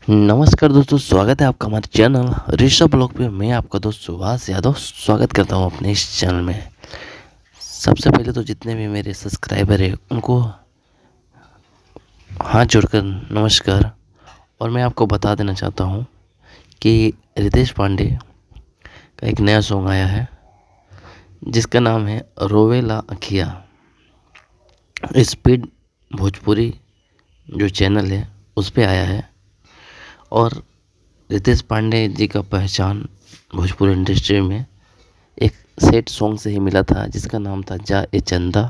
नमस्कार दोस्तों, स्वागत है आपका हमारे चैनल ऋषभ ब्लॉग पे। मैं आपका दोस्त सुभाष यादव स्वागत करता हूँ अपने इस चैनल में। सबसे पहले तो जितने भी मेरे सब्सक्राइबर हैं उनको हाथ जोड़कर नमस्कार। और मैं आपको बता देना चाहता हूँ कि रितेश पांडे का एक नया सॉन्ग आया है जिसका नाम है रोवेला अखिया। स्पीड भोजपुरी जो चैनल है उस पे आया है। और रितेश पांडे जी का पहचान भोजपुरी इंडस्ट्री में एक सेट सॉन्ग से ही मिला था जिसका नाम था जा ए चंदा।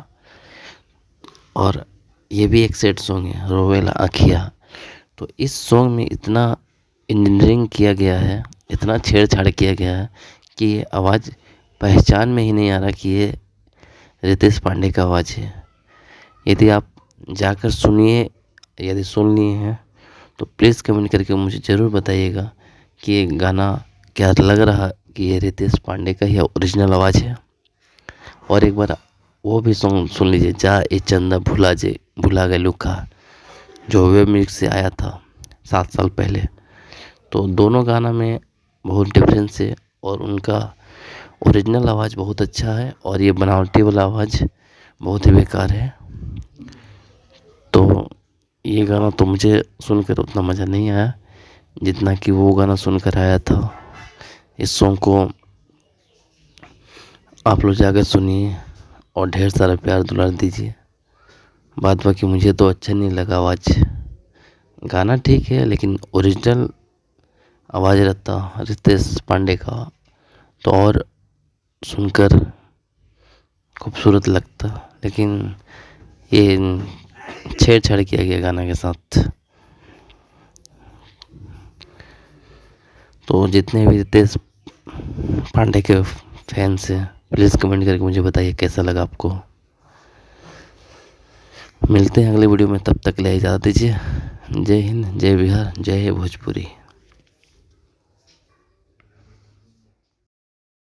और ये भी एक सेट सॉन्ग है रोवेला आखिया। तो इस सॉन्ग में इतना इंजीनियरिंग किया गया है, इतना छेड़छाड़ किया गया है कि ये आवाज़ पहचान में ही नहीं आ रहा कि ये रितेश पांडे का आवाज़ है। यदि आप जाकर सुनिए, यदि सुन लिए हैं तो प्लीज़ कमेंट करके मुझे ज़रूर बताइएगा कि ये गाना क्या लग रहा कि ये रितेश पांडे का ही ओरिजिनल आवाज़ है। और एक बार वो भी सॉन्ग सुन लीजिए, जा ए चंदा भुला गए लुका, जो वेब म्यूजिक से आया था 7 साल पहले। तो दोनों गाना में बहुत डिफरेंस है और उनका ओरिजिनल आवाज़ बहुत अच्छा है और ये बनावटी वाला आवाज़ बहुत ही बेकार है। तो ये गाना तो मुझे सुनकर उतना मज़ा नहीं आया जितना कि वो गाना सुनकर आया था। इस सॉन्ग को आप लोग जाकर सुनिए और ढेर सारा प्यार दुलार दीजिए। बात बाकी मुझे तो अच्छा नहीं लगा आवाज़। गाना ठीक है लेकिन ओरिजिनल आवाज़ रहता रितेश पांडे का तो और सुनकर खूबसूरत लगता। लेकिन ये छेड़छाड़ किया गया गाना के साथ। तो जितने भी रितेश पांडे के फैंस हैं प्लीज़ कमेंट करके मुझे बताइए कैसा लगा आपको। मिलते हैं अगले वीडियो में, तब तक के लिए इजाज़त दीजिए। जय हिंद, जय बिहार, जय भोजपुरी।